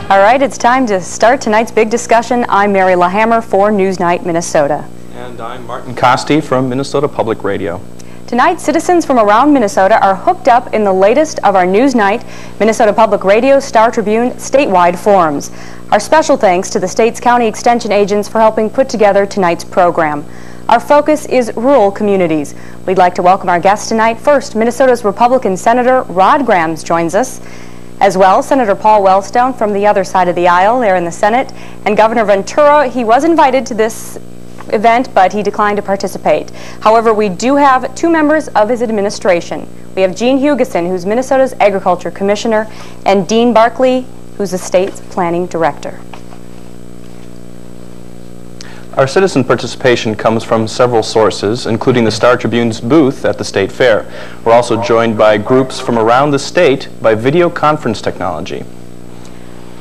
All right, it's time to start tonight's big discussion. I'm Mary LaHammer for Newsnight, Minnesota. And I'm Martin Costi from Minnesota Public Radio. Tonight, citizens from around Minnesota are hooked up in the latest of our Newsnight, Minnesota Public Radio, Star Tribune statewide forums. Our special thanks to the state's county extension agents for helping put together tonight's program. Our focus is rural communities. We'd like to welcome our guests tonight. First, Minnesota's Republican Senator Rod Grams joins us. As well, Senator Paul Wellstone from the other side of the aisle there in the Senate, and Governor Ventura. He was invited to this event, but he declined to participate. However, we do have two members of his administration. We have Gene Hugeson, who's Minnesota's Agriculture Commissioner, and Dean Barkley, who's the state's Planning Director. Our citizen participation comes from several sources, including the Star Tribune's booth at the State Fair. We're also joined by groups from around the state by video conference technology.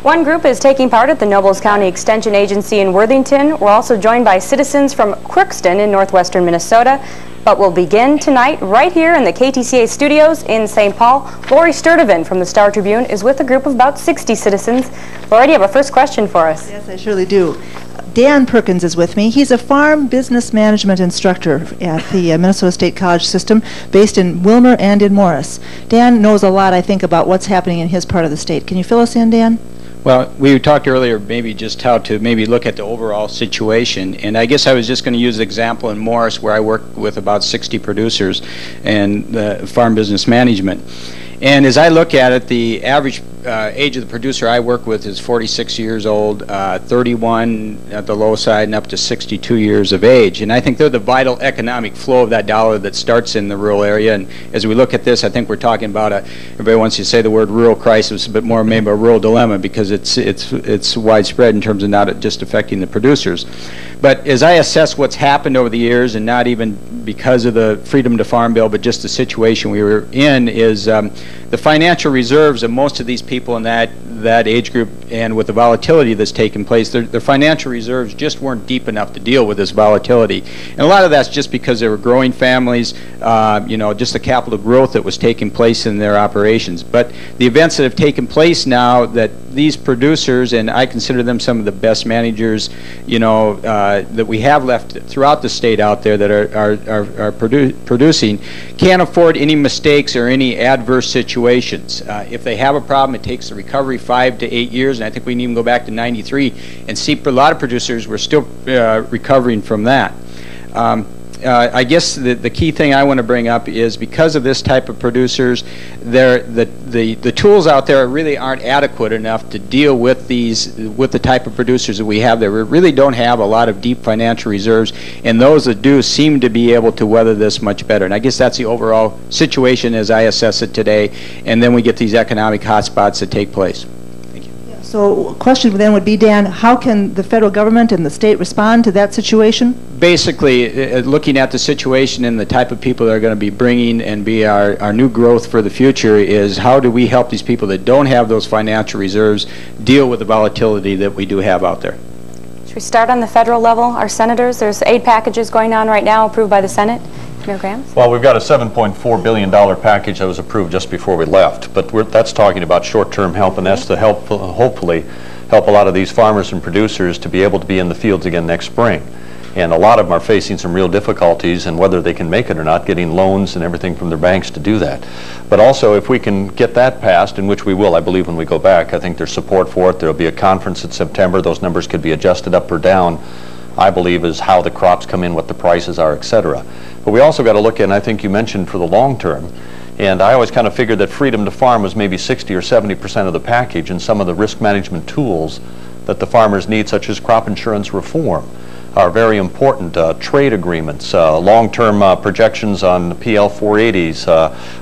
One group is taking part at the Nobles County Extension Agency in Worthington. We're also joined by citizens from Crookston in northwestern Minnesota. But we'll begin tonight right here in the KTCA studios in St. Paul. Lori Sturdivant from the Star Tribune is with a group of about 60 citizens. Lori, do you have a first question for us? Yes, I surely do. Dan Perkins is with me. He's a farm business management instructor at the Minnesota State College System based in Wilmer and in Morris. Dan knows a lot, I think, about what's happening in his part of the state. Can you fill us in, Dan? Well, we talked earlier maybe just how to maybe look at the overall situation, and I guess I was just going to use an example in Morris where I work with about 60 producers and farm business management. And as I look at it, the average age of the producer I work with is 46 years old, 31 at the low side, and up to 62 years of age. And I think they're the vital economic flow of that dollar that starts in the rural area. And as we look at this, I think we're talking about everybody wants to say the word rural crisis, but more maybe a rural dilemma because it's widespread in terms of not just affecting the producers. But as I assess what's happened over the years, and not even because of the Freedom to Farm bill, but just the situation we were in, is the financial reserves of most of these people in that age group, and with the volatility that's taken place, their financial reserves just weren't deep enough to deal with this volatility. And a lot of that's just because they were growing families, just the capital growth that was taking place in their operations. But the events that have taken place now, that these producers, and I consider them some of the best managers, that we have left throughout the state out there that are producing, can't afford any mistakes or any adverse situations. If they have a problem, it takes the recovery 5 to 8 years, and I think we can even go back to '93 and see a lot of producers were still recovering from that. I guess the key thing I want to bring up is because of this type of producers, the tools out there really aren't adequate enough to deal with the type of producers that we have there. We really don't have a lot of deep financial reserves, and those that do seem to be able to weather this much better. And I guess that's the overall situation as I assess it today, and then we get these economic hotspots that take place. So a question then would be, Dan, how can the federal government and the state respond to that situation? Basically, looking at the situation and the type of people that are going to be bringing and be our new growth for the future is how do we help these people that don't have those financial reserves deal with the volatility that we do have out there? Should we start on the federal level? Our senators, there's aid packages going on right now approved by the Senate. Mayor Grams? Well, we've got a $7.4 billion package that was approved just before we left, but that's talking about short-term help, and that's to help, hopefully, help a lot of these farmers and producers to be able to be in the fields again next spring. And a lot of them are facing some real difficulties, and whether they can make it or not, getting loans and everything from their banks to do that. But also, if we can get that passed, in which we will, I believe, when we go back, I think there's support for it. There'll be a conference in September. Those numbers could be adjusted up or down, I believe, is how the crops come in, what the prices are, etc. But we also got to look at, and I think you mentioned for the long term, and I always kind of figured that Freedom to Farm was maybe 60 or 70% of the package, and some of the risk management tools that the farmers need, such as crop insurance reform, are very important. Trade agreements, long-term projections on PL 480s,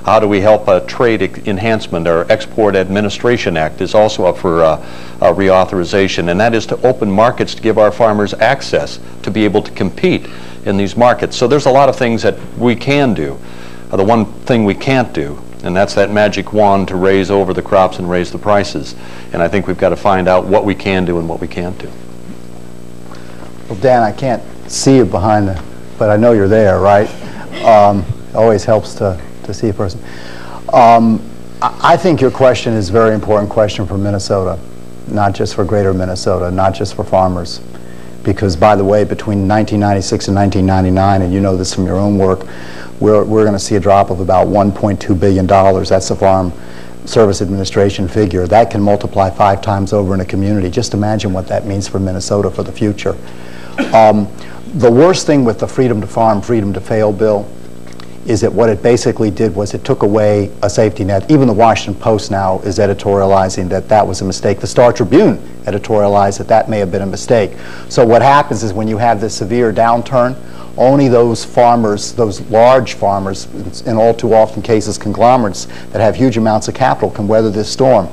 how do we help trade enhancement, or Export Administration Act is also up for reauthorization, and that is to open markets to give our farmers access to be able to compete in these markets. So there's a lot of things that we can do. The one thing we can't do, and that's that magic wand to raise over the crops and raise the prices. And I think we've got to find out what we can do and what we can't do. Well, Dan, I can't see you behind the, but I know you're there, right? Always helps to see a person. I think your question is a very important question for Minnesota. not just for greater Minnesota, not just for farmers. Because, by the way, between 1996 and 1999, and you know this from your own work, we're going to see a drop of about $1.2 billion. That's the Farm Service Administration figure. That can multiply 5 times over in a community. Just imagine what that means for Minnesota for the future. The worst thing with the Freedom to Farm, Freedom to Fail bill is that what it basically did was it took away a safety net. Even the Washington Post now is editorializing that that was a mistake. The Star Tribune editorialized that that may have been a mistake. So what happens is when you have this severe downturn, only those farmers, those large farmers, in all too often cases conglomerates that have huge amounts of capital, can weather this storm.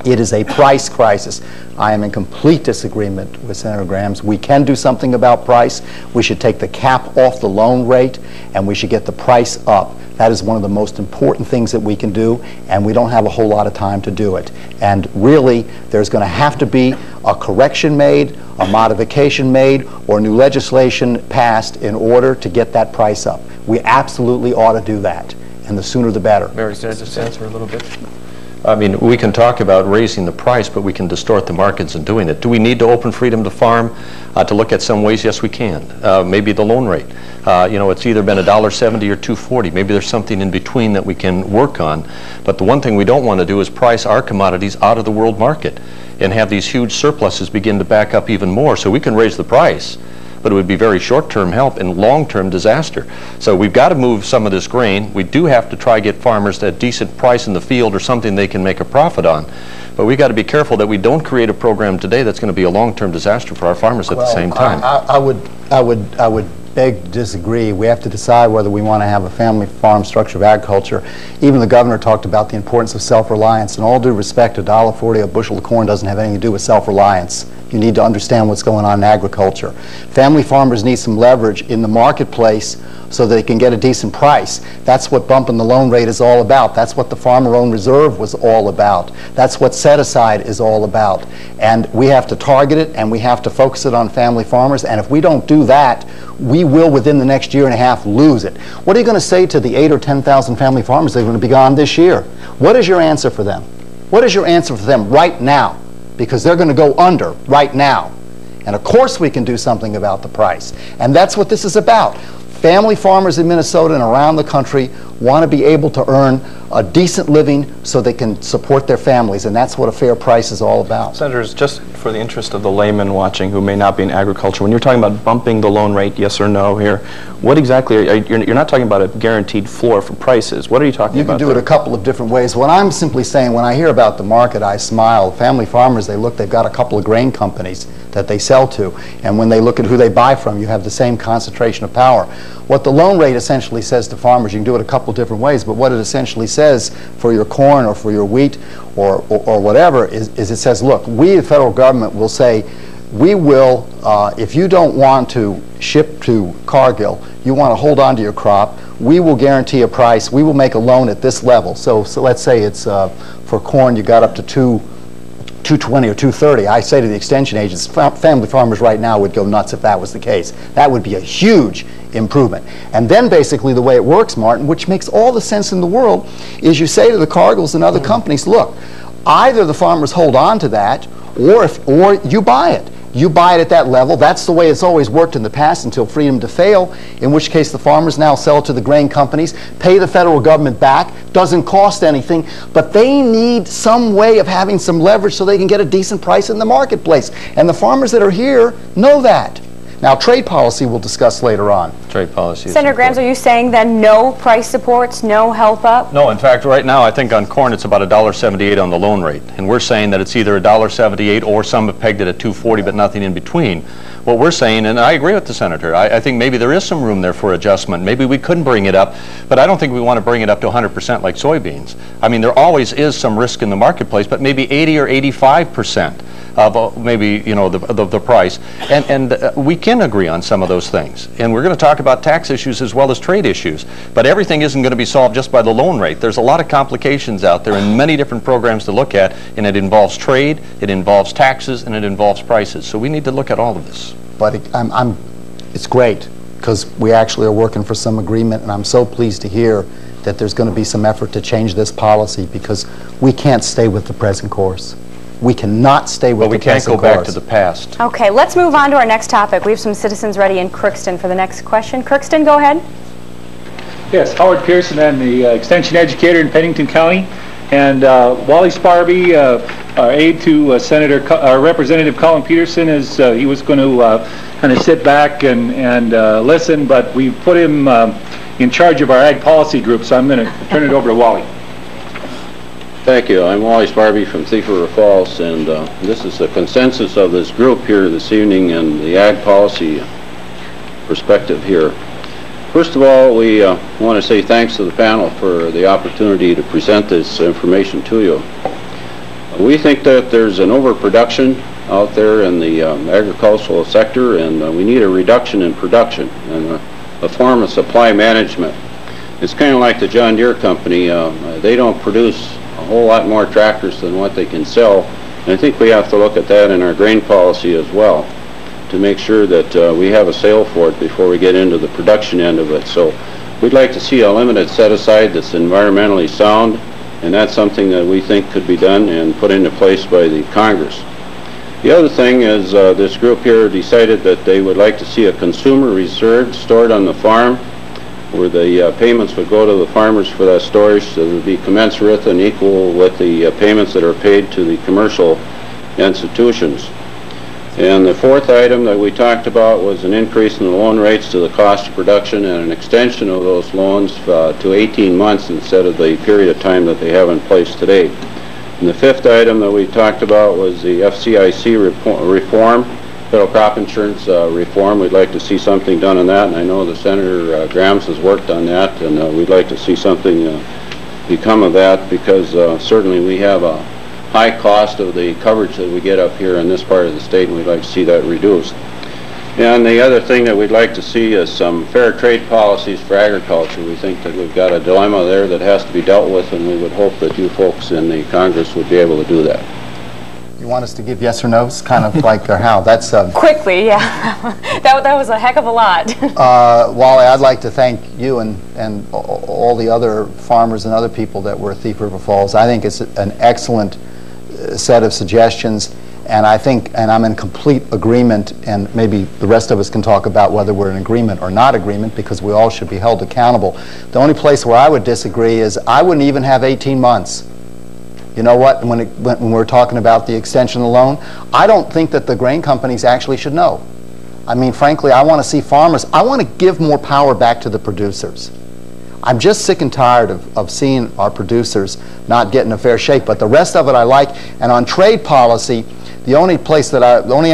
It is a price crisis. I am in complete disagreement with Senator Grahams. We can do something about price. We should take the cap off the loan rate, and we should get the price up. That is one of the most important things that we can do, and we don't have a whole lot of time to do it. And really, there's going to have to be a correction made, a modification made, or new legislation passed in order to get that price up. We absolutely ought to do that, and the sooner the better. Mary, can I just answer a little bit? I mean, we can talk about raising the price, but we can distort the markets in doing it. Do we need to open Freedom to Farm to look at some ways? Yes, we can. Maybe the loan rate. You know, it's either been $1.70 or $2.40. Maybe there's something in between that we can work on. But the one thing we don't want to do is price our commodities out of the world market and have these huge surpluses begin to back up even more. So we can raise the price, but it would be very short-term help and long-term disaster. So we've got to move some of this grain. We do have to try to get farmers at a decent price in the field or something they can make a profit on. But we've got to be careful that we don't create a program today that's going to be a long-term disaster for our farmers at the same time. I would beg to disagree. We have to decide whether we want to have a family farm structure of agriculture. Even the governor talked about the importance of self-reliance. In all due respect, $1.40 a bushel of corn doesn't have anything to do with self-reliance. You need to understand what's going on in agriculture. Family farmers need some leverage in the marketplace so they can get a decent price. That's what bumping the loan rate is all about. That's what the farmer-owned reserve was all about. That's what set-aside is all about. And we have to target it, and we have to focus it on family farmers. And if we don't do that, we will, within the next year and a half, lose it. What are you going to say to the 8,000 or 10,000 family farmers that are going to be gone this year? What is your answer for them? What is your answer for them right now? Because they're going to go under right now. And of course we can do something about the price. And that's what this is about. Family farmers in Minnesota and around the country want to be able to earn a decent living so they can support their families, and that's what a fair price is all about. Senators, just for the interest of the layman watching who may not be in agriculture, when you're talking about bumping the loan rate, yes or no here, what exactly, you're not talking about a guaranteed floor for prices. What are you talking about? You can do it a couple of different ways. What I'm simply saying, when I hear about the market, I smile. Family farmers, they've got a couple of grain companies that they sell to, and when they look at who they buy from, you have the same concentration of power. What the loan rate essentially says to farmers, you can do it a couple of different ways, but what it essentially says for your corn or for your wheat or whatever is it says, look, we, the federal government, will say, we will, if you don't want to ship to Cargill, you want to hold on to your crop, we will guarantee a price, we will make a loan at this level. So let's say it's, for corn, you got up to $2.20 or $2.30. I say to the extension agents, family farmers right now would go nuts if that was the case. That would be a huge improvement. And then basically the way it works, Martin, which makes all the sense in the world, is you say to the Cargills and other companies, look, either the farmers hold on to that or you buy it. You buy it at that level. That's the way it's always worked in the past until Freedom to Fail, in which case the farmers now sell it to the grain companies, pay the federal government back, doesn't cost anything, but they need some way of having some leverage so they can get a decent price in the marketplace. And the farmers that are here know that. Now, trade policy we'll discuss later on. Trade policy. Senator Grahams, are you saying then no price supports, no help up? No, in fact, right now I think on corn it's about $1.78 on the loan rate, and we're saying that it's either $1.78 or some have pegged it at $2.40, but nothing in between. What we're saying, and I agree with the senator, I think maybe there is some room there for adjustment. Maybe we couldn't bring it up, but I don't think we want to bring it up to 100% like soybeans. I mean, there always is some risk in the marketplace, but maybe 80 or 85%. Of maybe, you know, the price. And we can agree on some of those things. And we're going to talk about tax issues as well as trade issues. But everything isn't going to be solved just by the loan rate. There's a lot of complications out there and many different programs to look at, and it involves trade, it involves taxes, and it involves prices. So we need to look at all of this. But it's great because we actually are working for some agreement, and I'm so pleased to hear that there's going to be some effort to change this policy because we can't stay with the present course. We cannot stay with But we the can't present go back course. to the past. Okay, let's move on to our next topic. We have some citizens ready in Crookston for the next question. Crookston, go ahead. Yes, Howard Pearson. I'm the extension educator in Pennington County. And Wally Sparby, our aide to Representative Colin Peterson, he was going to kind of sit back and listen, but we put him in charge of our ag policy group, so I'm going to turn it over to Wally. Thank you. I'm Wally Sparby from Thief River Falls, and this is the consensus of this group here this evening and the ag policy perspective here. First of all, we want to say thanks to the panel for the opportunity to present this information to you. We think that there's an overproduction out there in the agricultural sector, and we need a reduction in production and a form of supply management. It's kind of like the John Deere company. They don't produce a whole lot more tractors than what they can sell, and I think we have to look at that in our grain policy as well to make sure that we have a sale for it before we get into the production end of it. So we'd like to see a limited set aside that's environmentally sound, and that's something that we think could be done and put into place by the Congress. The other thing is this group here decided that they would like to see a consumer reserve stored on the farm, where the payments would go to the farmers for that storage, so it would be commensurate and equal with the payments that are paid to the commercial institutions. And the fourth item that we talked about was an increase in the loan rates to the cost of production and an extension of those loans to 18 months instead of the period of time that they have in place today. And the fifth item that we talked about was the FCIC reform, federal crop insurance reform. We'd like to see something done on that, and I know that Senator Grams has worked on that, and we'd like to see something become of that, because certainly we have a high cost of the coverage that we get up here in this part of the state, and we'd like to see that reduced. And the other thing that we'd like to see is some fair trade policies for agriculture. We think that we've got a dilemma there that has to be dealt with, and we would hope that you folks in the Congress would be able to do that. You want us to give yes or no's, kind of like, or how? That's Quickly, yeah. that was a heck of a lot. Wally, I'd like to thank you and all the other farmers and other people that were at Thief River Falls. I think it's an excellent set of suggestions, and I think, and I'm in complete agreement, and maybe the rest of us can talk about whether we're in agreement or not agreement, because we all should be held accountable. The only place where I would disagree is I wouldn't even have 18 months. You know what, when we're talking about the extension of the loan, I don't think that the grain companies actually should know. I mean, frankly, I want to see farmers, I want to give more power back to the producers. I'm just sick and tired of seeing our producers not getting a fair shake, but the rest of it I like. And on trade policy, the only place that the only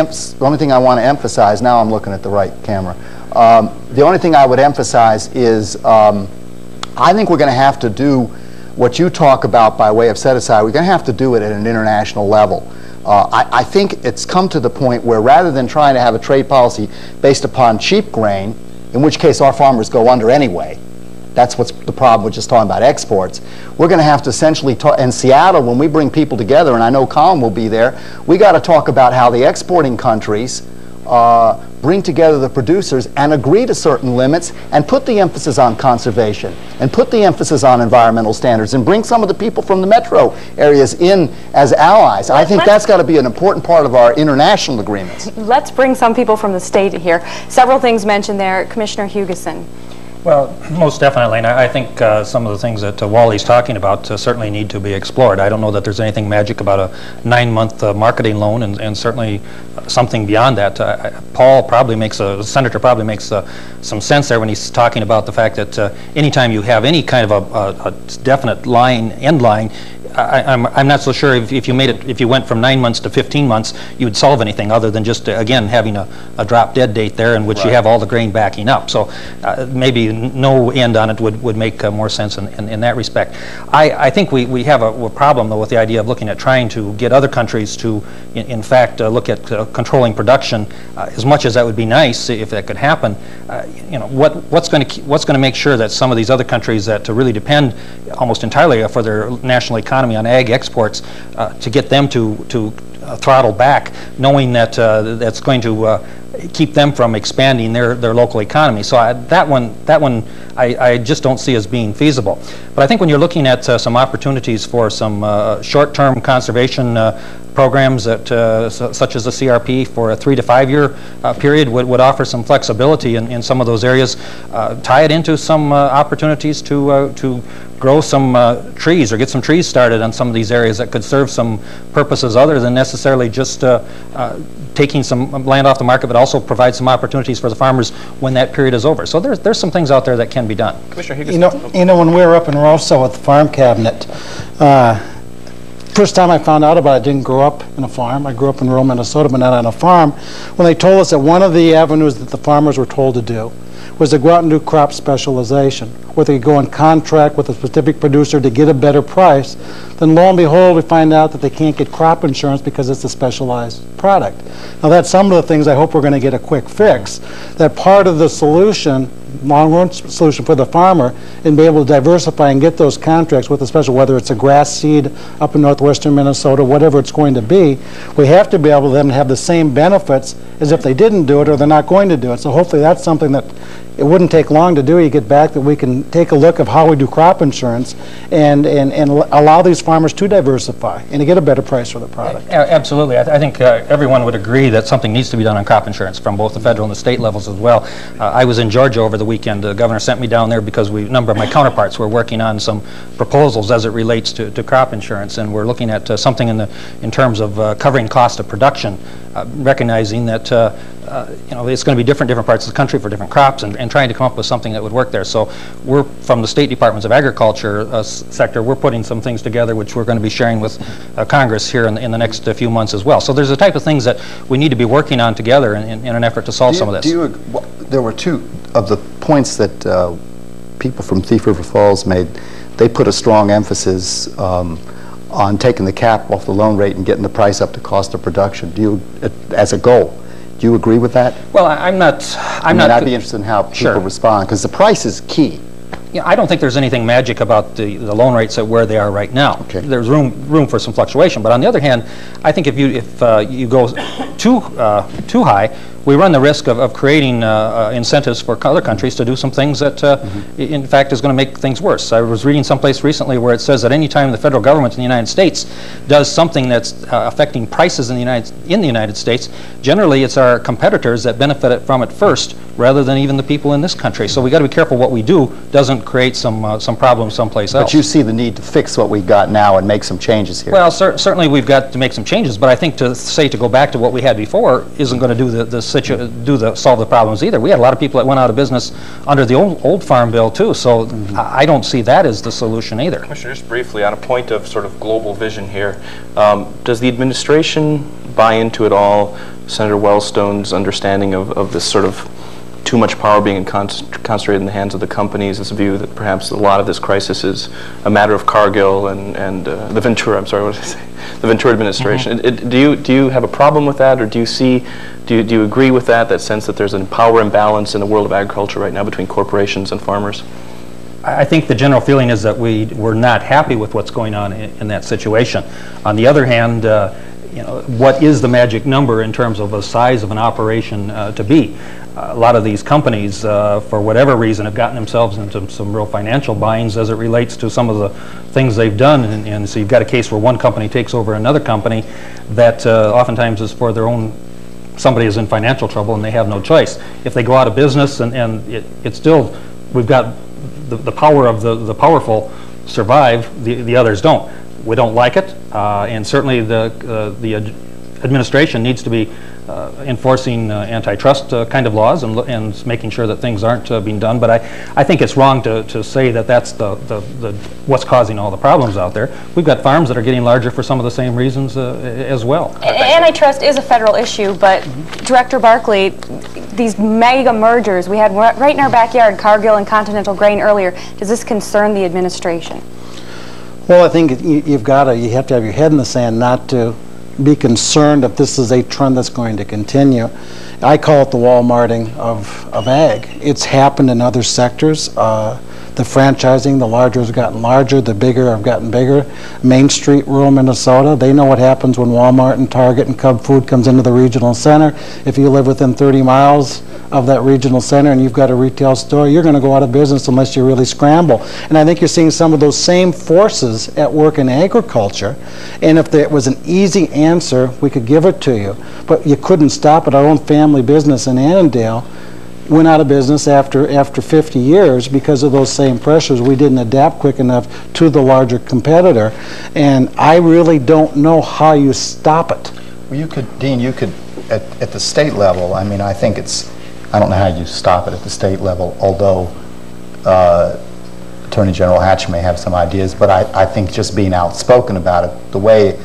thing I want to emphasize, now I'm looking at the right camera, the only thing I would emphasize is I think we're going to have to do what you talk about by way of set-aside. We're going to have to do it at an international level. I think it's come to the point where rather than trying to have a trade policy based upon cheap grain, in which case our farmers go under anyway, that's what's the problem with just talking about exports. We're going to have to essentially talk, in Seattle, when we bring people together, and I know Colin will be there, we got to talk about how the exporting countries bring together the producers and agree to certain limits and put the emphasis on conservation and put the emphasis on environmental standards and bring some of the people from the metro areas in as allies. I think that's got to be an important part of our international agreements. Let's bring some people from the state here. Several things mentioned there. Commissioner Hugeson. Well, most definitely, and I think some of the things that Wally's talking about certainly need to be explored. I don't know that there's anything magic about a 9-month marketing loan, and certainly something beyond that. Senator probably makes some sense there when he's talking about the fact that anytime you have any kind of a definite end line, I'm not so sure if you went from 9 months to 15 months, you would solve anything other than just again having a drop dead date there in which you have all the grain backing up. So maybe no end on it would make more sense in that respect. I think we have a problem though with the idea of looking at trying to get other countries to in fact look at controlling production. As much as that would be nice if that could happen, you know, what's going to make sure that some of these other countries that really depend almost entirely for their national economy on ag exports, to get them to throttle back, knowing that that's going to keep them from expanding their local economy. So that one I just don't see as being feasible. But I think when you're looking at some opportunities for some short-term conservation programs that, such as the CRP for a 3 to 5 year period would offer some flexibility in some of those areas. Tie it into some opportunities to grow some trees or get some trees started on some of these areas that could serve some purposes other than necessarily just taking some land off the market, but also provide some opportunities for the farmers when that period is over. So there's some things out there that can be done. Commissioner You know, when we were up in Rosso with the farm cabinet, first time I found out about it, I didn't grow up in a farm. I grew up in rural Minnesota, but not on a farm. When they told us that one of the avenues that the farmers were told to do was to go out and do crop specialization, where they could go and contract with a specific producer to get a better price, then lo and behold, we find out that they can't get crop insurance because it's a specialized product. Now that's some of the things I hope we're going to get a quick fix. That part of the solution, long-run solution for the farmer, and be able to diversify and get those contracts with a special, whether it's a grass seed up in northwestern Minnesota, whatever it's going to be, we have to be able to then have the same benefits as if they didn't do it or they're not going to do it. So hopefully that's something that it wouldn't take long to do. You get back that we can take a look of how we do crop insurance and allow these farmers to diversify and to get a better price for the product. Absolutely. I think everyone would agree that something needs to be done on crop insurance from both the federal and the state levels as well. I was in Georgia over the weekend. The governor sent me down there because a number of my counterparts were working on some proposals as it relates to crop insurance, and we're looking at something in terms of covering cost of production, recognizing that you know, it's going to be different parts of the country for different crops, and trying to come up with something that would work there. So we're, from the State Departments of Agriculture sector, we're putting some things together which we're going to be sharing with Congress here in the next few months as well. So there's the type of things that we need to be working on together in an effort to solve some of this. There were two of the points that people from Thief River Falls made. They put a strong emphasis on taking the cap off the loan rate and getting the price up to cost of production. Do you, as a goal, do you agree with that? Well, I'd be interested in how people respond, because the price is key. Yeah, I don't think there's anything magic about the loan rates at where they are right now. Okay. There's room for some fluctuation, but on the other hand, I think if you go too high, we run the risk of creating incentives for other countries to do some things that, in fact, is going to make things worse. I was reading someplace recently where it says that any time the federal government in the United States does something that's affecting prices in the United States, generally it's our competitors that benefit from it first, rather than even the people in this country. So we got to be careful what we do doesn't create some problems someplace else. But you see the need to fix what we've got now and make some changes here. Well, certainly we've got to make some changes, but I think to go back to what we had before isn't going to do solve the problems either. We had a lot of people that went out of business under the old farm bill too, so I don't see that as the solution either. Commissioner, just briefly, on a point of sort of global vision here, does the administration buy into it all Senator Wellstone's understanding of this sort of too much power being concentrated in the hands of the companies, this view that perhaps a lot of this crisis is a matter of Cargill and the Ventura, I'm sorry, what did I say? The Ventura administration. Do you have a problem with that, or do you agree with that sense that there's a power imbalance in the world of agriculture right now between corporations and farmers? I think the general feeling is that we're not happy with what's going on in that situation. On the other hand, you know, what is the magic number in terms of the size of an operation to be? A lot of these companies, for whatever reason, have gotten themselves into some real financial binds as it relates to some of the things they've done. And so you've got a case where one company takes over another company that oftentimes is for their own, somebody is in financial trouble and they have no choice. If they go out of business and it's still, we've got the power of the powerful survive, the others don't. We don't like it, and certainly the administration needs to be enforcing antitrust kind of laws and making sure that things aren't being done. But I think it's wrong to say that that's what's causing all the problems out there. We've got farms that are getting larger for some of the same reasons as well. Antitrust is a federal issue, but Director Barkley, these mega mergers, we had right in our backyard, Cargill and Continental Grain earlier. Does this concern the administration? Well, I think you have to have your head in the sand not to be concerned if this is a trend that's going to continue. I call it the Walmarting of ag. It's happened in other sectors. The franchising, the larger has gotten larger, the bigger have gotten bigger. Main Street, rural Minnesota, they know what happens when Walmart and Target and Cub Food comes into the regional center. If you live within 30 miles of that regional center and you've got a retail store, you're going to go out of business unless you really scramble. And I think you're seeing some of those same forces at work in agriculture. And if there was an easy answer, we could give it to you. But you couldn't stop it. Our own family business in Annandale went out of business after 50 years because of those same pressures. We didn't adapt quick enough to the larger competitor. And I really don't know how you stop it. Well, you could, Dean, you could, at the state level, I mean, I think it's, I don't know how you stop it at the state level, although Attorney General Hatch may have some ideas, but I think just being outspoken about it, the way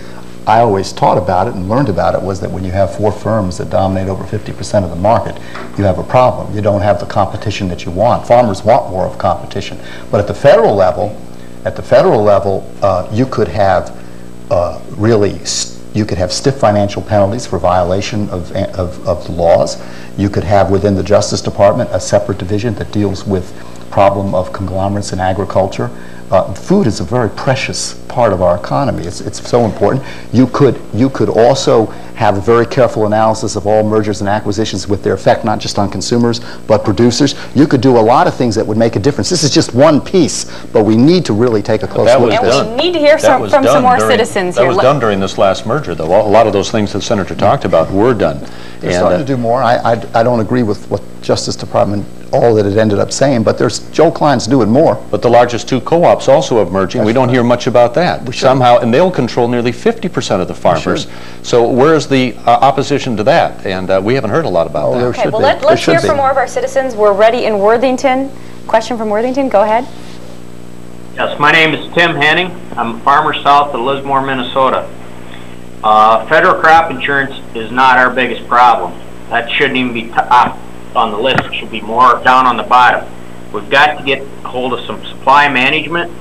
I always taught about it and learned about it was that when you have 4 firms that dominate over 50% of the market, you have a problem. You don't have the competition that you want. Farmers want more of competition. But at the federal level, you could have you could have stiff financial penalties for violation of the laws. You could have within the Justice Department a separate division that deals with problem of conglomerates in agriculture. Food is a very precious part of our economy. It's so important. You could also have a very careful analysis of all mergers and acquisitions with their effect not just on consumers but producers. You could do a lot of things that would make a difference. This is just one piece, but we need to really take a close look. And we need to hear from some more citizens here. That was done during this last merger, though. A lot of those things that the Senator talked about were done. They're starting to do more. I don't agree with what Justice Department, all that it ended up saying, but there's Joe Klein's doing more. But the largest 2 co-ops also have merging. We don't hear much about that. Somehow, and they'll control nearly 50% of the farmers. So where's the opposition to that? And we haven't heard a lot about that. Okay, well, let's hear from more of our citizens. We're ready in Worthington. Question from Worthington, go ahead. Yes, my name is Tim Henning. I'm a farmer south of Lismore, Minnesota. Federal crop insurance is not our biggest problem. That shouldn't even be top on the list. It should be more down on the bottom. We've got to get a hold of some supply management.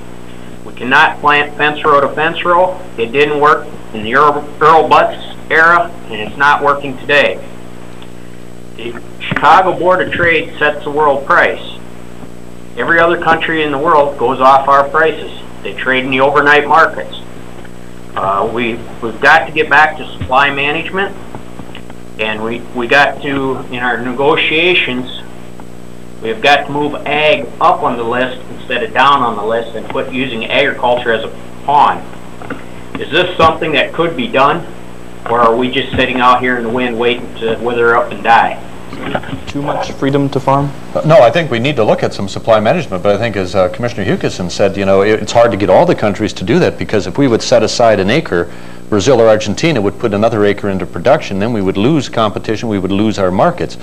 We cannot plant fence row to fence row. It didn't work in the Earl Butts era, and it's not working today. The Chicago Board of Trade sets the world price. Every other country in the world goes off our prices. They trade in the overnight markets. We've got to get back to supply management, and we got to, in our negotiations, we've got to move ag up on the list instead of down on the list and quit using agriculture as a pawn. Is this something that could be done, or are we just sitting out here in the wind waiting to wither up and die? Too much freedom to farm? No, I think we need to look at some supply management, but I think as Commissioner Hugeson said, you know, it's hard to get all the countries to do that, because if we would set aside an acre, Brazil or Argentina would put another acre into production, then we would lose competition, we would lose our markets.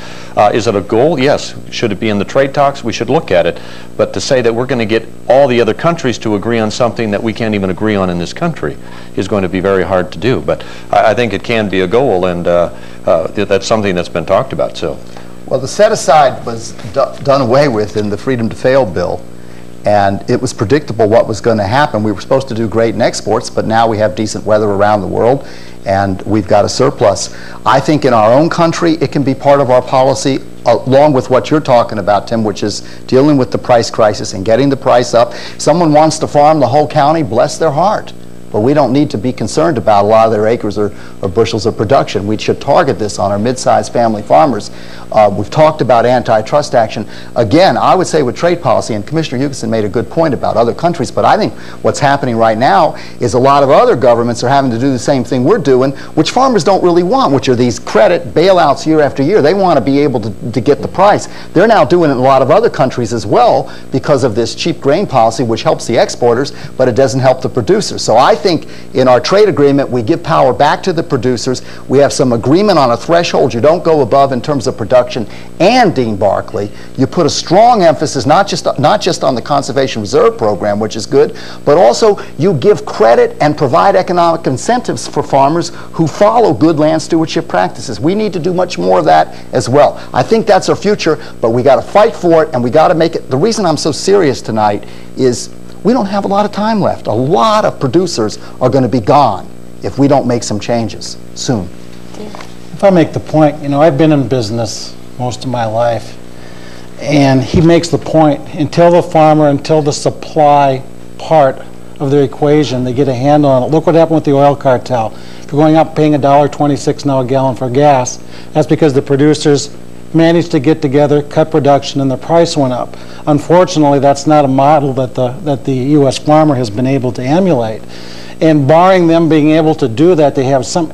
Is it a goal? Yes. Should it be in the trade talks? We should look at it. But to say that we're going to get all the other countries to agree on something that we can't even agree on in this country is going to be very hard to do. But I think it can be a goal, and that's something that's been talked about. So, well, the set-aside was done away with in the Freedom to Fail bill. And it was predictable what was going to happen. We were supposed to do great in exports, but now we have decent weather around the world, and we've got a surplus. I think in our own country, it can be part of our policy, along with what you're talking about, Tim, which is dealing with the price crisis and getting the price up. If someone wants to farm the whole county, bless their heart. But we don't need to be concerned about a lot of their acres or bushels of production. We should target this on our mid-sized family farmers. We've talked about antitrust action. Again, I would say with trade policy, and Commissioner Hugeson made a good point about other countries, but I think what's happening right now is a lot of other governments are having to do the same thing we're doing, which farmers don't really want, which are these credit bailouts year after year. They want to be able to get the price. They're now doing it in a lot of other countries as well because of this cheap grain policy, which helps the exporters, but it doesn't help the producers. So I think in our trade agreement, we give power back to the producers. We have some agreement on a threshold you don't go above in terms of production. And, Dean Barkley, you put a strong emphasis not just on the Conservation Reserve Program, which is good, but also you give credit and provide economic incentives for farmers who follow good land stewardship practices. We need to do much more of that as well. I think that's our future, but we got to fight for it, and we got to make it. The reason I'm so serious tonight is we don't have a lot of time left. A lot of producers are going to be gone if we don't make some changes soon. If I make the point, you know, I've been in business most of my life, and he makes the point, until the supply part of their equation, they get a handle on it. Look what happened with the oil cartel. If you're going up paying $1.26 now a gallon for gas, that's because the producers managed to get together, cut production, and the price went up. Unfortunately, that's not a model that the U.S. farmer has been able to emulate. And barring them being able to do that, they have some.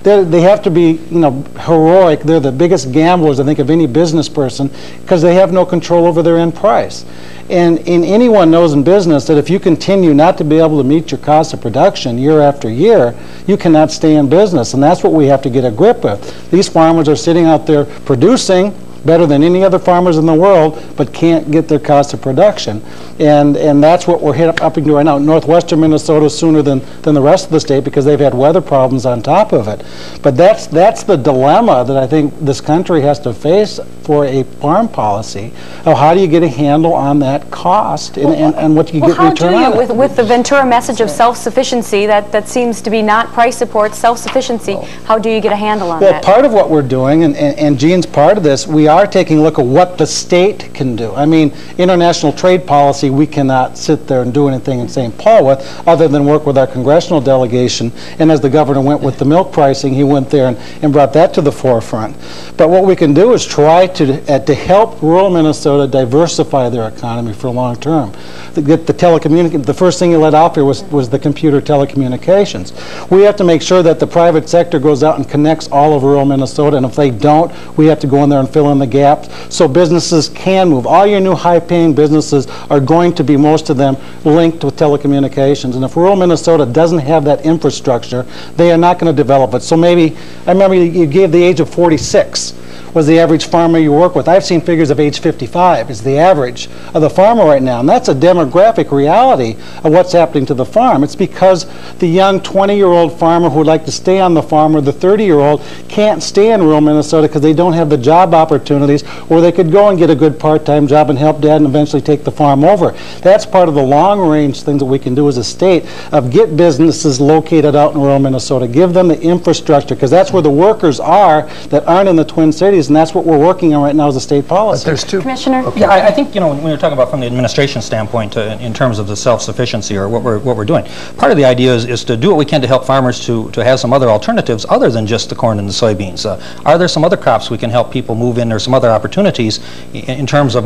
They have to be, heroic. They're the biggest gamblers, I think, of any business person, because they have no control over their end price. And anyone knows in business that if you continue not to be able to meet your cost of production year after year, you cannot stay in business. And that's what we have to get a grip with. These farmers are sitting out there producing better than any other farmers in the world, but can't get their cost of production. And that's what we're up into right now. Northwestern Minnesota sooner than the rest of the state, because they've had weather problems on top of it. But that's the dilemma that I think this country has to face for a farm policy of how do you get a handle on that cost and what you get return on it. With the Ventura message of self-sufficiency that seems to be not price support, self-sufficiency, how do you get a handle on that? Well, part of what we're doing, and Gene's part of this, we are taking a look at what the state can do. I mean, international trade policy, we cannot sit there and do anything in St. Paul with, other than work with our congressional delegation. And as the governor went with the milk pricing, he went there and brought that to the forefront. But what we can do is try to help rural Minnesota diversify their economy for long term. The first thing you let out there was the computer telecommunications. We have to make sure that the private sector goes out and connects all of rural Minnesota, and if they don't, we have to go in there and fill in the gaps so businesses can move. All your new high-paying businesses are going to be, most of them, linked with telecommunications. And if rural Minnesota doesn't have that infrastructure, they are not going to develop it. So maybe, I remember you gave the age of 46 was the average farmer you work with. I've seen figures of age 55 is the average of the farmer right now. And that's a demographic reality of what's happening to the farm. It's because the young 20-year-old farmer who would like to stay on the farm, or the 30-year-old, can't stay in rural Minnesota because they don't have the job opportunities, or they could go and get a good part-time job and help dad and eventually take the farm over. That's part of the long-range thing that we can do as a state, of get businesses located out in rural Minnesota, give them the infrastructure, because that's where the workers are that aren't in the Twin Cities, and that's what we're working on right now as a state policy. But there's two. Commissioner? Okay. Yeah, I think, when you're talking about from the administration standpoint in terms of the self-sufficiency or what we're doing, part of the idea is to do what we can to help farmers to have some other alternatives other than just the corn and the soybeans. Are there some other crops we can help people move in, or some other opportunities in terms of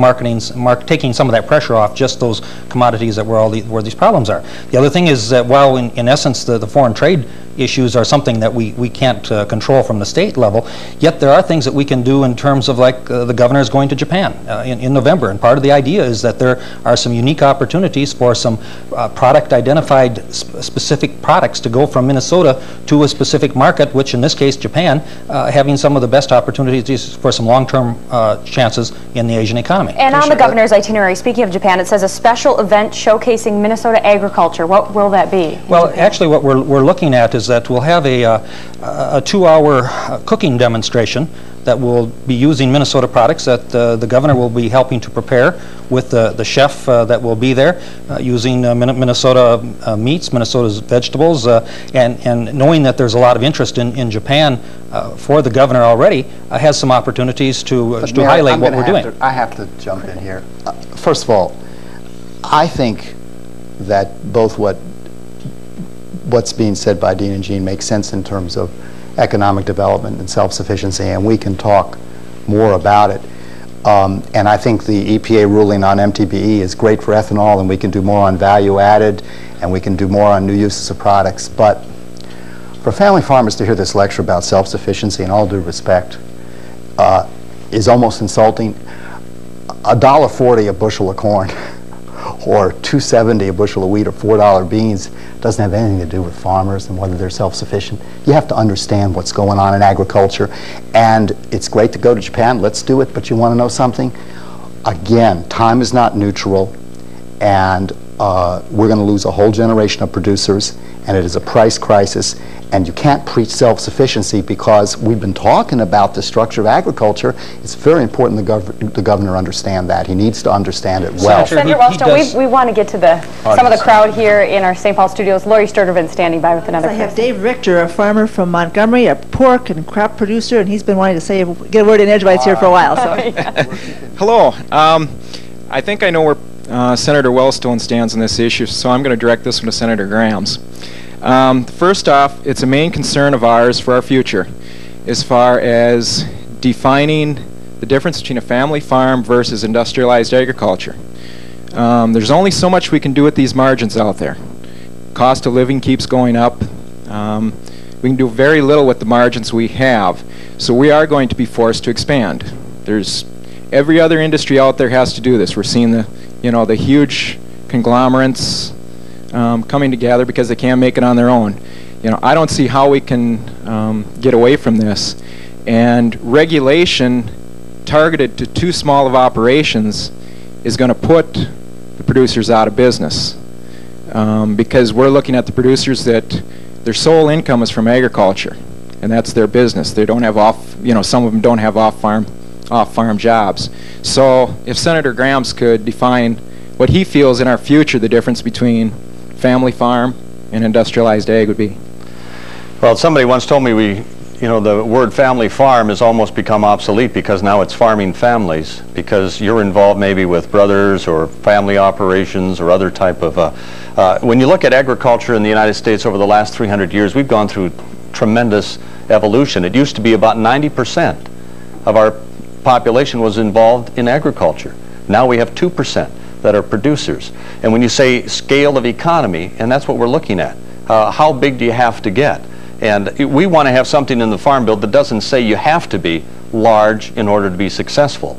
taking some of that pressure off just those commodities that where these problems are? The other thing is that while in essence the foreign trade issues are something that we can't control from the state level, yet there are things that we can do in terms of, like, the governor is going to Japan in November, and part of the idea is that there are some unique opportunities for some product-identified specific products to go from Minnesota to a specific market, which in this case Japan, having some of the best opportunities for some long-term chances in the Asian economy. And on the governor's itinerary, speaking of Japan, it says a special event showcasing Minnesota agriculture. What will that be? Well, actually what we're looking at is that we'll have a 2-hour cooking demonstration that will be using Minnesota products that the governor will be helping to prepare with the chef that will be there, using Minnesota meats, Minnesota's vegetables, and knowing that there's a lot of interest in Japan for the governor already, has some opportunities to highlight what we're doing. I have to jump in here. First of all, I think that both what's being said by Dean and Gene makes sense in terms of economic development and self-sufficiency, and we can talk more about it. And I think the EPA ruling on MTBE is great for ethanol, and we can do more on value added, and we can do more on new uses of products. But for family farmers to hear this lecture about self-sufficiency, in all due respect, is almost insulting. $1.40 a bushel of corn or $2.70 a bushel of wheat or $4 beans doesn't have anything to do with farmers and whether they're self-sufficient. You have to understand what's going on in agriculture, and it's great to go to Japan. Let's do it. But you want to know something? Again, time is not neutral, and we're going to lose a whole generation of producers, and it is a price crisis. And you can't preach self-sufficiency because we've been talking about the structure of agriculture. It's very important the governor understand that. He needs to understand it well. Senator Wellstone, we want to get to some of the crowd here in our St. Paul studios. Lori Sturtevant standing by with another question. I have Dave Richter, a farmer from Montgomery, a pork and crop producer, and he's been wanting to get a word in edgewise here for a while. So. Hello. I think I know where Senator Wellstone stands on this issue, so I'm going to direct this one to Senator Grams. First off, it's a main concern of ours for our future as far as defining the difference between a family farm versus industrialized agriculture. There's only so much we can do with these margins out there. Cost of living keeps going up. We can do very little with the margins we have, so we are going to be forced to expand. There's every other industry out there has to do this. We're seeing the huge conglomerates coming together because they can't make it on their own. I don't see how we can get away from this. And regulation targeted to too small of operations is going to put the producers out of business, because we're looking at the producers that their sole income is from agriculture, and that's their business. They don't have some of them don't have off-farm jobs. So if Senator Grams could define what he feels in our future the difference between family farm and industrialized ag would be. Well, somebody once told me the word family farm has almost become obsolete because now it's farming families, because you're involved maybe with brothers or family operations or other type of, when you look at agriculture in the United States over the last 300 years, we've gone through tremendous evolution. It used to be about 90% of our population was involved in agriculture. Now we have 2% that are producers. And when you say scale of economy, and that's what we're looking at, how big do you have to get? And we want to have something in the Farm Bill that doesn't say you have to be large in order to be successful.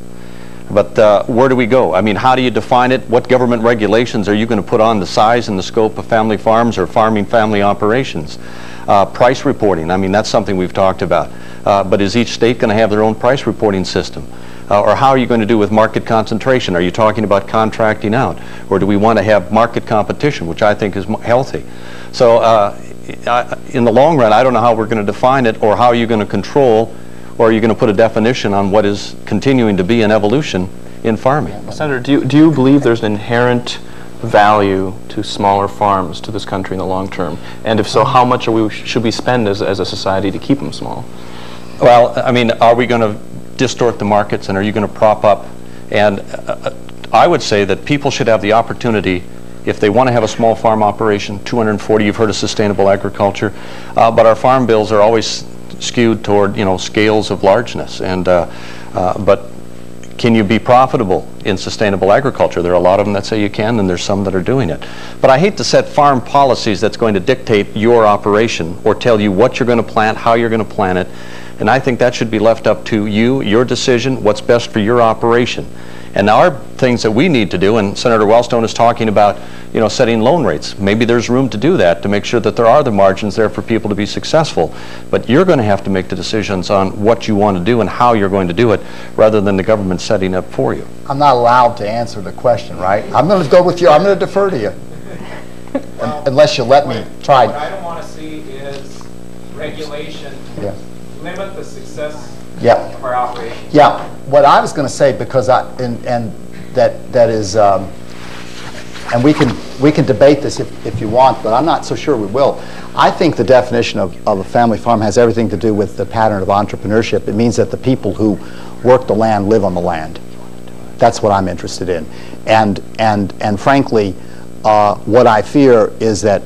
But where do we go? I mean, how do you define it? What government regulations are you going to put on the size and the scope of family farms or farming family operations? Price reporting, I mean, that's something we've talked about. But is each state going to have their own price reporting system? Or how are you going to do with market concentration? Are you talking about contracting out? Or do we want to have market competition, which I think is healthy? So in the long run, I don't know how we're going to define it, or how you're going to control, or are you going to put a definition on what is continuing to be an evolution in farming. Senator, do you believe there's an inherent value to smaller farms to this country in the long term? And if so, how much should we spend as a society to keep them small? Well, I mean, are we going to distort the markets, and are you going to prop up? And I would say that people should have the opportunity, if they want to have a small farm operation, 240, you've heard of sustainable agriculture, but our farm bills are always skewed toward, scales of largeness. And but can you be profitable in sustainable agriculture? There are a lot of them that say you can, and there's some that are doing it. But I hate to set farm policies that's going to dictate your operation or tell you what you're going to plant, how you're going to plant it. And I think that should be left up to you, your decision, what's best for your operation. And there are things that we need to do, and Senator Wellstone is talking about, setting loan rates. Maybe there's room to do that to make sure that there are the margins there for people to be successful. But you're going to have to make the decisions on what you want to do and how you're going to do it, rather than the government setting up for you. I'm not allowed to answer the question, right? I'm going to go with you. I'm going to defer to you. Unless you let me try. What I don't want to see is regulation limit the success of our operation. Yeah. What I was going to say, because that is, and we can debate this if you want, but I'm not so sure we will. I think the definition of a family farm has everything to do with the pattern of entrepreneurship. It means that the people who work the land live on the land. That's what I'm interested in. And frankly, what I fear is that,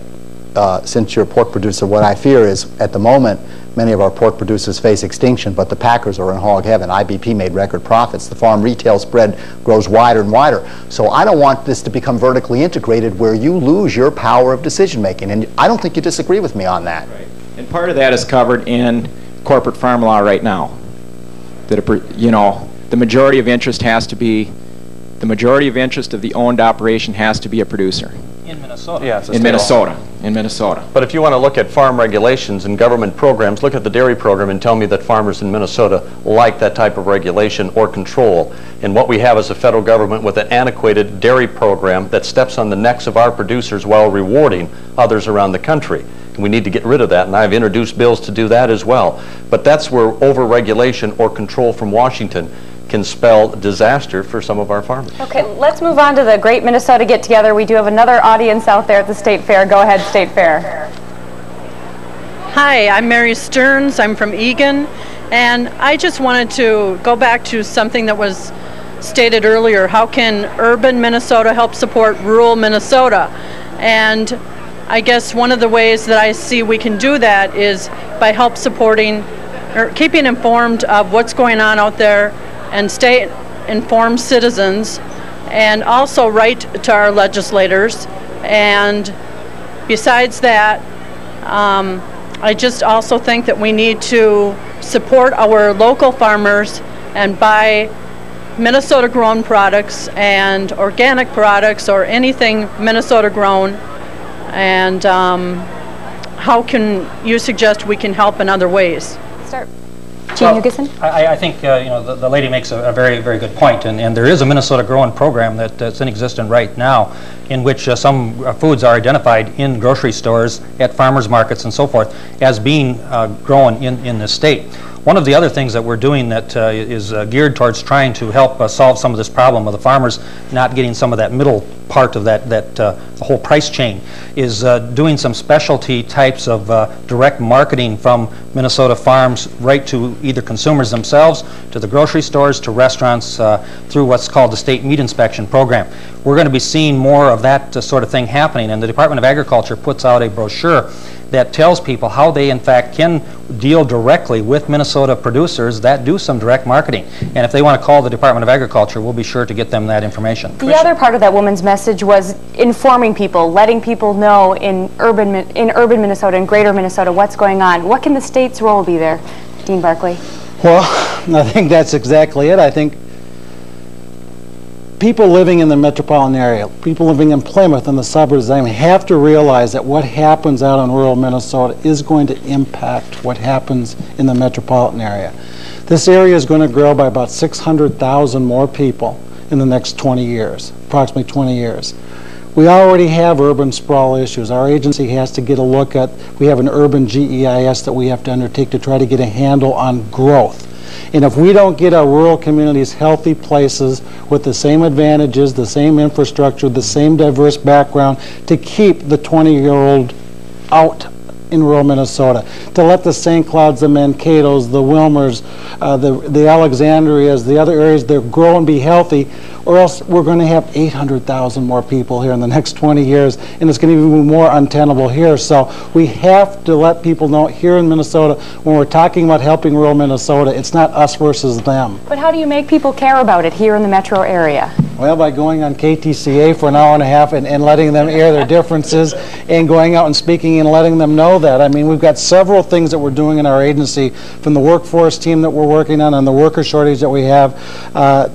since you're a pork producer, what I fear is, at the moment, many of our pork producers face extinction, but the packers are in hog heaven. IBP made record profits. The farm retail spread grows wider and wider. So I don't want this to become vertically integrated where you lose your power of decision making. And I don't think you disagree with me on that. Right. And part of that is covered in corporate farm law right now. That the majority of interest has to be, the majority of interest of the owned operation has to be a producer. In Minnesota. Yeah, it's a in state Minnesota. law. In Minnesota. But if you want to look at farm regulations and government programs, look at the dairy program and tell me that farmers in Minnesota like that type of regulation or control. And what we have is a federal government with an antiquated dairy program that steps on the necks of our producers while rewarding others around the country. And we need to get rid of that, and I've introduced bills to do that as well. But that's where over-regulation or control from Washington can spell disaster for some of our farmers. Okay, let's move on to the Great Minnesota Get-Together. We do have another audience out there at the State Fair. Go ahead, State Fair. Hi, I'm Mary Stearns. I'm from Eagan, and I just wanted to go back to something that was stated earlier. How can urban Minnesota help support rural Minnesota? And I guess one of the ways that I see we can do that is by help supporting or keeping informed of what's going on out there and stay informed citizens, and also write to our legislators. And besides that, I just also think that we need to support our local farmers and buy Minnesota grown products and organic products or anything Minnesota grown. And how can you suggest we can help in other ways? Start. Gene Hugesson? I think the lady makes a very, very good point, and there is a Minnesota Growing program that's in existence right now, in which some foods are identified in grocery stores, at farmers markets, and so forth, as being grown in the state. One of the other things that we're doing that is geared towards trying to help solve some of this problem of the farmers not getting some of that middle part of the whole price chain is doing some specialty types of direct marketing from Minnesota farms right to either consumers themselves, to the grocery stores, to restaurants, through what's called the State Meat Inspection Program. We're going to be seeing more of that sort of thing happening, and the Department of Agriculture puts out a brochure that tells people how they in fact can deal directly with Minnesota producers that do some direct marketing. And if they want to call the Department of Agriculture, we'll be sure to get them that information. The other part of that woman's message was informing people, letting people know in urban Minnesota and greater Minnesota what's going on. What can the state's role be there, Dean Barkley? Well, I think that's exactly it. I think people living in the metropolitan area, people living in Plymouth and the suburbs, have to realize that what happens out in rural Minnesota is going to impact what happens in the metropolitan area. This area is going to grow by about 600,000 more people in the next 20 years, approximately 20 years. We already have urban sprawl issues. Our agency has to get a look at, we have an urban GEIS that we have to undertake to try to get a handle on growth. And if we don't get our rural communities healthy places with the same advantages, the same infrastructure, the same diverse background to keep the 20-year-old out in rural Minnesota, to let the St. Clouds, the Mankato's, the Wilmers, the Alexandrias, the other areas that grow and be healthy, or else we're going to have 800,000 more people here in the next 20 years, and it's going to be more untenable here. So we have to let people know here in Minnesota, when we're talking about helping rural Minnesota, it's not us versus them. But how do you make people care about it here in the metro area? Well, by going on KTCA for an hour and a half and letting them air their differences and going out and speaking and letting them know that. I mean, we've got several things that we're doing in our agency, from the workforce team that we're working on and the worker shortage that we have,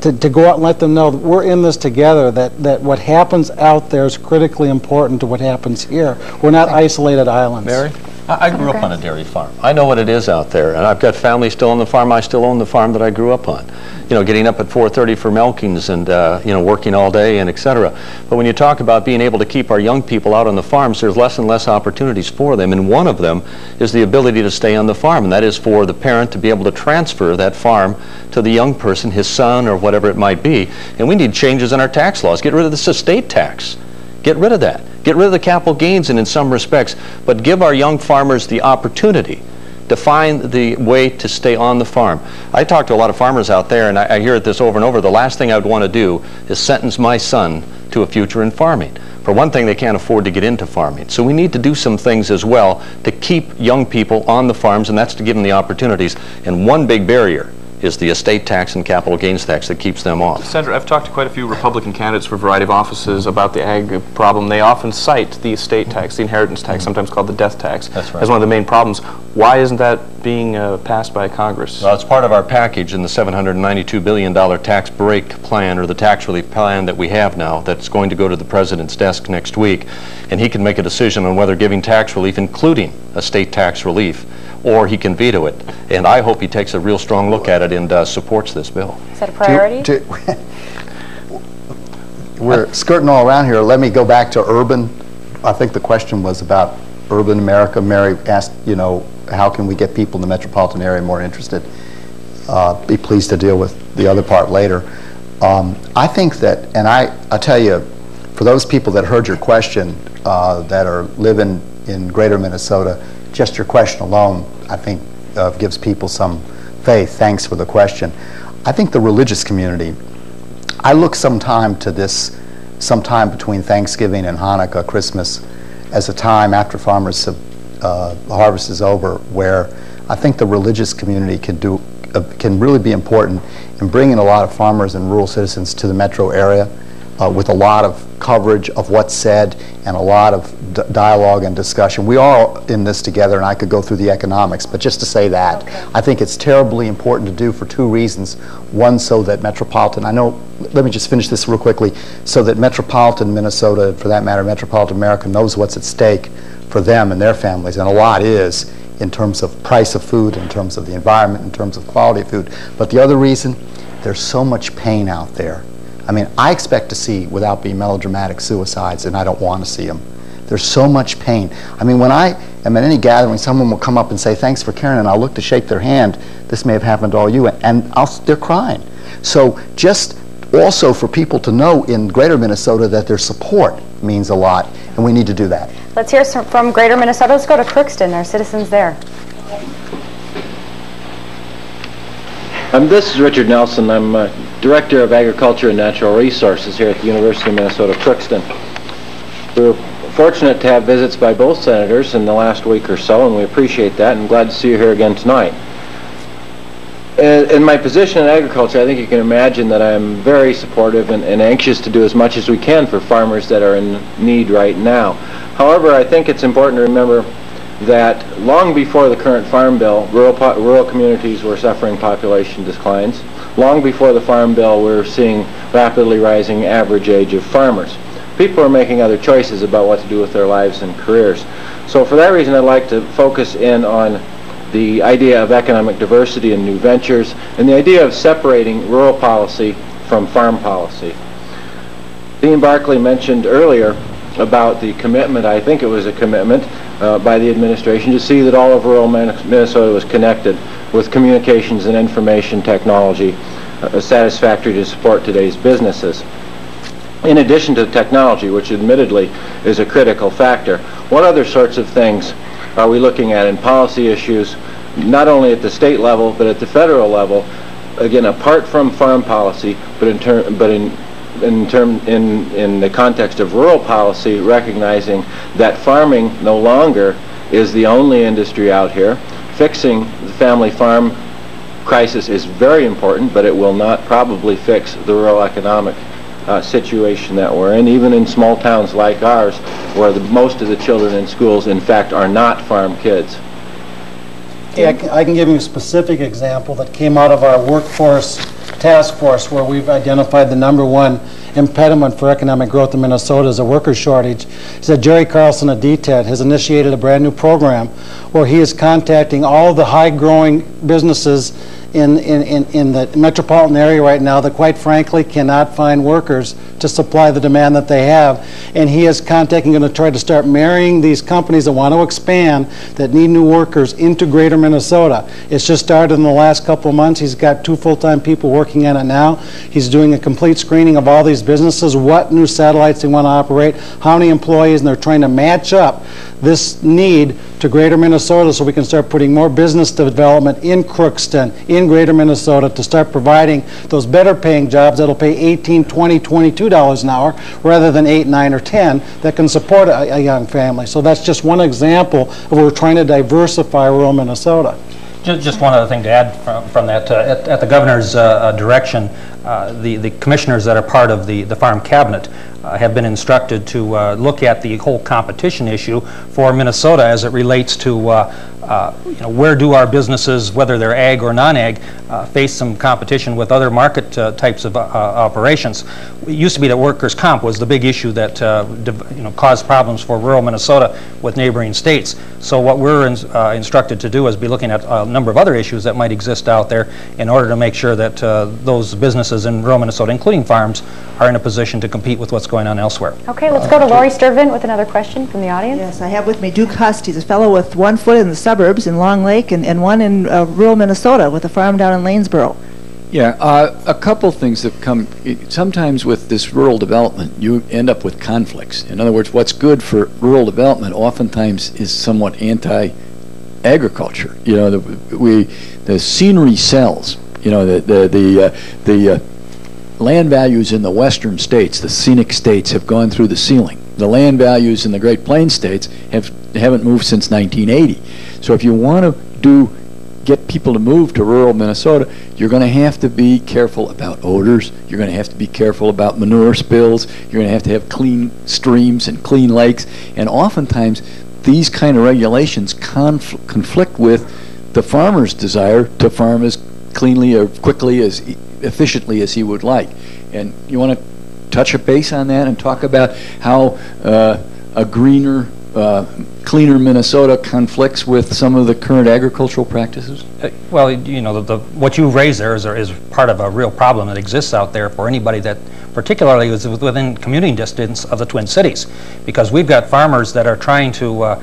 to go out and let them know that we're in this together, that what happens out there is critically important to what happens here. We're not isolated islands. Mary? I grew up on a dairy farm. I know what it is out there, and I've got family still on the farm. I still own the farm that I grew up on. You know, getting up at 4:30 for milkings and, you know, working all day and et cetera. But when you talk about being able to keep our young people out on the farms, there's less and less opportunities for them, and one of them is the ability to stay on the farm, and that is for the parent to be able to transfer that farm to the young person, his son or whatever it might be. And we need changes in our tax laws. Get rid of this estate tax. Get rid of that. Get rid of the capital gains in some respects, but give our young farmers the opportunity to find the way to stay on the farm. I talk to a lot of farmers out there, and I hear this over and over. The last thing I would want to do is sentence my son to a future in farming. For one thing, they can't afford to get into farming. So we need to do some things as well to keep young people on the farms, and that's to give them the opportunities. And one big barrier is the estate tax and capital gains tax that keeps them off. Senator, I've talked to quite a few Republican candidates for a variety of offices about the ag problem. They often cite the estate tax, the inheritance tax, sometimes called the death tax, That's right. as one of the main problems. Why isn't that being passed by Congress? Well, it's part of our package in the $792 billion tax break plan, or the tax relief plan that we have now, that's going to go to the President's desk next week, and he can make a decision on whether giving tax relief, including estate tax relief, or he can veto it. And I hope he takes a real strong look at it and supports this bill. Is that a priority? We're skirting all around here. Let me go back to urban. I think the question was about urban America. Mary asked, you know, how can we get people in the metropolitan area more interested? Be pleased to deal with the other part later. I think that, and I tell you, for those people that heard your question that are living in greater Minnesota, just your question alone, I think, gives people some faith. Thanks for the question. I think the religious community, I look sometime to this, sometime between Thanksgiving and Hanukkah, Christmas, as a time after farmers have, the harvest is over, where I think the religious community can do can really be important in bringing a lot of farmers and rural citizens to the metro area with a lot of coverage of what's said and a lot of dialogue and discussion. We are in this together, and I could go through the economics, but just to say that, I think it's terribly important to do for two reasons. One, so that metropolitan, let me just finish this real quickly, so that metropolitan Minnesota, for that matter, metropolitan America, knows what's at stake for them and their families, and a lot is in terms of price of food, in terms of the environment, in terms of quality of food. But the other reason, there's so much pain out there. I mean, I expect to see, without being melodramatic, suicides, and I don't want to see them. There's so much pain. I mean, when I am at any gathering, someone will come up and say, "Thanks for caring," and I'll look to shake their hand. This may have happened to all you, and they're crying. So just also for people to know in greater Minnesota that their support means a lot, and we need to do that. Let's hear from greater Minnesota. Let's go to Crookston, our citizens there. This is Richard Nelson. I'm Director of Agriculture and Natural Resources here at the University of Minnesota, Crookston. We're fortunate to have visits by both senators in the last week or so, and we appreciate that, and I'm glad to see you here again tonight. In my position in agriculture, I think you can imagine that I'm very supportive and anxious to do as much as we can for farmers that are in need right now. However, I think it's important to remember that long before the current Farm Bill, rural communities were suffering population declines. Long before the Farm Bill, we're seeing rapidly rising average age of farmers. People are making other choices about what to do with their lives and careers. So for that reason, I'd like to focus in on the idea of economic diversity and new ventures, and the idea of separating rural policy from farm policy. Dean Barkley mentioned earlier about the commitment, I think it was a commitment by the administration to see that all of rural Minnesota was connected with communications and information technology satisfactory to support today's businesses. In addition to technology, which admittedly is a critical factor, what other sorts of things are we looking at in policy issues, not only at the state level but at the federal level, again apart from farm policy, but in the context of rural policy, recognizing that farming no longer is the only industry out here. Fixing the family farm crisis is very important, but it will not probably fix the rural economic situation that we're in, even in small towns like ours, where most of the children in schools, in fact, are not farm kids. Yeah, I can give you a specific example that came out of our workforce task force, where we've identified the #1 impediment for economic growth in Minnesota is a worker shortage. Is that Jerry Carlson at DTED has initiated a brand new program where he is contacting all the high-growing businesses in the metropolitan area right now that quite frankly cannot find workers to supply the demand that they have. And he is contacting and going to try to start marrying these companies that want to expand, that need new workers, into greater Minnesota. It's just started in the last couple of months. He's got 2 full-time people working on it now. He's doing a complete screening of all these businesses, what new satellites they want to operate, how many employees, and they're trying to match up this need to greater Minnesota so we can start putting more business development in Crookston, in greater Minnesota, to start providing those better paying jobs that'll pay $18, $20, $22 an hour rather than 8, 9, or 10 that can support a young family. So that's just one example of where we're trying to diversify rural Minnesota. Just one other thing to add from that. At the governor's direction, the commissioners that are part of the farm cabinet have been instructed to look at the whole competition issue for Minnesota as it relates to where do our businesses, whether they're ag or non-ag, face some competition with other market types of operations. It used to be that workers' comp was the big issue that caused problems for rural Minnesota with neighboring states. So what we're instructed to do is be looking at a number of other issues that might exist out there in order to make sure that those businesses in rural Minnesota, including farms, are in a position to compete with what's going on elsewhere. Okay, let's go to Lori Sturtevant with another question from the audience. Yes, I have with me Duke Hust. He's a fellow with 1 foot in the suburbs in Long Lake and one in rural Minnesota with a farm down in Lanesboro. Yeah, a couple things that come, sometimes with this rural development, you end up with conflicts. In other words, what's good for rural development oftentimes is somewhat anti-agriculture. You know, the scenery sells. You know, the land values in the western states, the scenic states, have gone through the ceiling. The land values in the Great Plains states haven't moved since 1980. So if you want to get people to move to rural Minnesota, you're going to have to be careful about odors. You're going to have to be careful about manure spills. You're going to have clean streams and clean lakes. And oftentimes, these kind of regulations conflict with the farmer's desire to farm as cleanly or quickly, as efficiently as he would like. And you want to touch a base on that and talk about how a greener, cleaner Minnesota conflicts with some of the current agricultural practices? Well, you know, what you raised there is part of a real problem that exists out there for anybody that particularly is within commuting distance of the Twin Cities, because we've got farmers that are trying to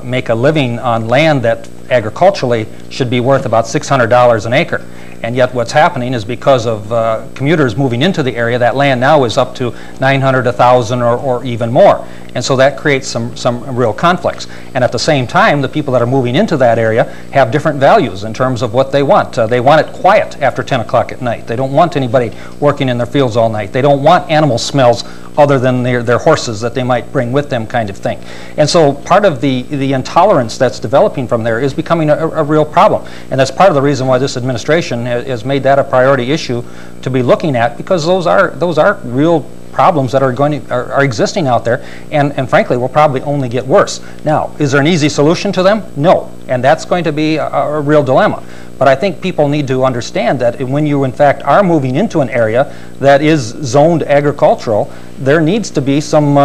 make a living on land that agriculturally should be worth about $600 an acre. And yet what's happening is because of commuters moving into the area, that land now is up to $900, $1,000, or even more. And so that creates some real conflicts. And at the same time, the people that are moving into that area have different values in terms of what they want. They want it quiet after 10 o'clock at night. They don't want anybody working in their fields all night. They don't want animal smells other than their horses that they might bring with them, kind of thing. And so part of the intolerance that's developing from there is becoming a real problem. And that's part of the reason why this administration has made that a priority issue to be looking at, because those are real problems that are existing out there, and frankly will probably only get worse. Now, is there an easy solution to them? No, and that's going to be a real dilemma. But I think people need to understand that when you in fact are moving into an area that is zoned agricultural, there needs to be some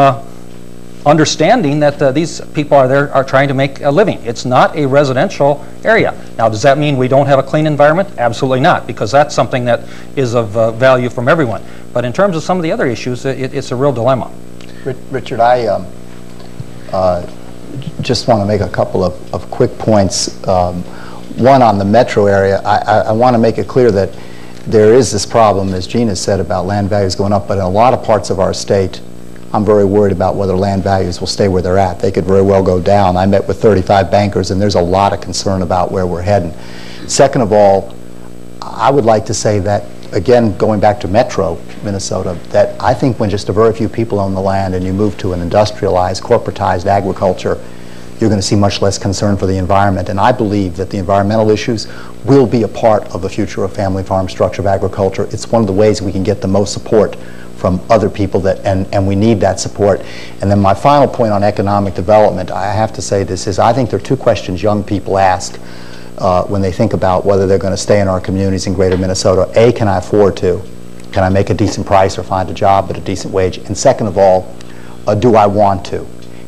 understanding that these people are trying to make a living. It's not a residential area. Now, does that mean we don't have a clean environment? Absolutely not, because that's something that is of value from everyone. But in terms of some of the other issues, it's a real dilemma. Richard, I just want to make a couple of quick points. One, on the metro area, I want to make it clear that there is this problem, as Gina said, about land values going up, but in a lot of parts of our state, I'm very worried about whether land values will stay where they're at. They could very well go down. I met with 35 bankers, and there's a lot of concern about where we're heading. Second of all, I would like to say that, again, going back to metro Minnesota, that I think when just a very few people own the land and you move to an industrialized, corporatized agriculture, you're going to see much less concern for the environment. And I believe that the environmental issues will be a part of the future of family farm structure of agriculture. It's one of the ways we can get the most support from other people, and we need that support. And then my final point on economic development, I have to say this is, I think there are two questions young people ask when they think about whether they're going to stay in our communities in greater Minnesota. A, can I afford to? Can I make a decent price or find a job at a decent wage? And second of all, do I want to?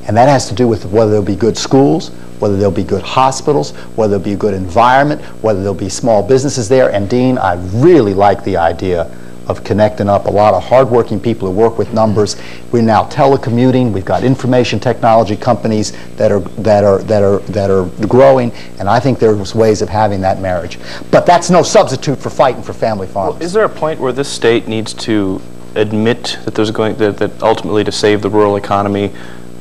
And that has to do with whether there'll be good schools, whether there'll be good hospitals, whether there'll be a good environment, whether there'll be small businesses there. And Dean, I really like the idea of connecting up a lot of hardworking people who work with numbers. We're now telecommuting. We've got information technology companies that are growing, and I think there's ways of having that marriage. But that's no substitute for fighting for family farms. Well, is there a point where this state needs to admit that that ultimately, to save the rural economy,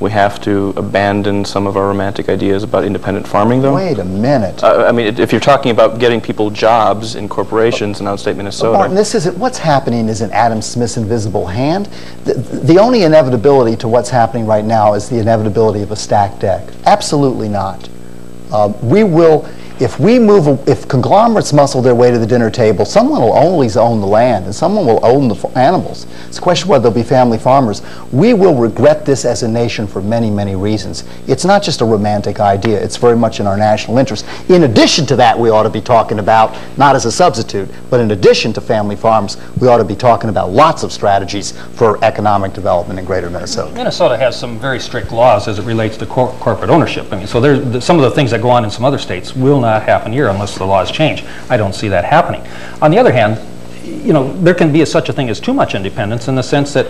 we have to abandon some of our romantic ideas about independent farming, though? Wait a minute. I mean, if you're talking about getting people jobs in corporations in outstate Minnesota. Martin, what's happening is in Adam Smith's invisible hand. The only inevitability to what's happening right now is the inevitability of a stacked deck. Absolutely not. If conglomerates muscle their way to the dinner table, someone will always own the land and someone will own the animals. It's a question of whether there'll be family farmers. We will regret this as a nation for many, many reasons. It's not just a romantic idea. It's very much in our national interest. In addition to that, we ought to be talking about, not as a substitute, but in addition to family farms, we ought to be talking about lots of strategies for economic development in greater Minnesota. Minnesota has some very strict laws as it relates to corporate ownership. I mean, so some of the things that go on in some other states will not happen here unless the laws change. I don't see that happening. On the other hand, you know, there can be such a thing as too much independence, in the sense that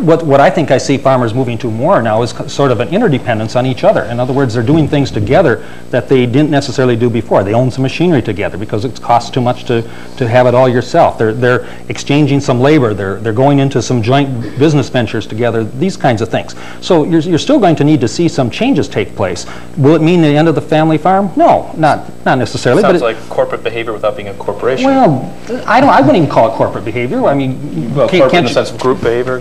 what I think I see farmers moving to more now is sort of an interdependence on each other. In other words, they're doing things together that they didn't necessarily do before. They own some machinery together because it costs too much to have it all yourself. They're exchanging some labor. They're going into some joint business ventures together, these kinds of things. So you're still going to need to see some changes take place. Will it mean the end of the family farm? No, not necessarily. Sounds like corporate behavior without being a corporation. Well, I wouldn't even call it corporate behavior. I mean, well, corporate in the sense of group behavior.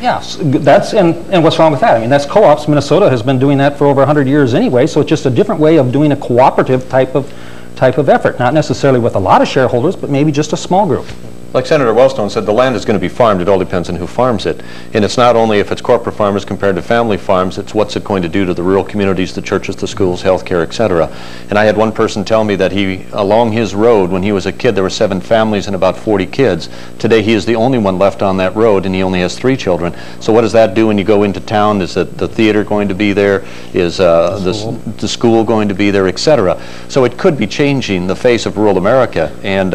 Yes, and what's wrong with that? I mean, that's co-ops. Minnesota has been doing that for over 100 years anyway. So it's just a different way of doing a cooperative type of type of effort, not necessarily with a lot of shareholders, but maybe just a small group. Like Senator Wellstone said, the land is going to be farmed. It all depends on who farms it. And it's not only if it's corporate farmers compared to family farms, it's what's it going to do to the rural communities, the churches, the schools, healthcare, etc. And I had one person tell me that along his road, when he was a kid, there were 7 families and about 40 kids. Today he is the only one left on that road, and he only has 3 children. So what does that do when you go into town? Is the theater going to be there? Is the school going to be there, etc.? So it could be changing the face of rural America. And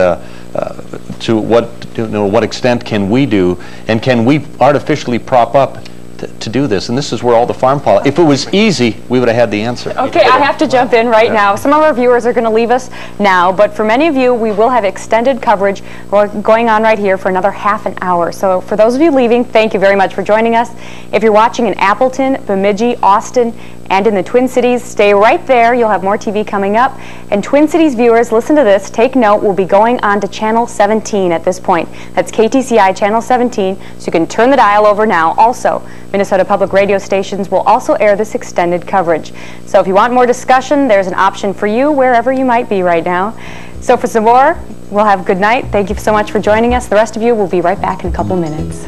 to what extent can we do, and can we artificially prop up to do this? And this is where all the farm policy, if it was easy, we would have had the answer. Okay, I have to jump in right now. Some of our viewers are going to leave us now, but for many of you, we will have extended coverage going on right here for another half an hour. So for those of you leaving, thank you very much for joining us. If you're watching in Appleton, Bemidji, Austin, and in the Twin Cities, stay right there. You'll have more TV coming up. And Twin Cities viewers, listen to this. Take note. We'll be going on to Channel 17 at this point. That's KTCI Channel 17, so you can turn the dial over now. Also, Minnesota Public Radio stations will also air this extended coverage. So if you want more discussion, there's an option for you wherever you might be right now. So for some more, we'll have good night. Thank you so much for joining us. The rest of you will be right back in a couple minutes.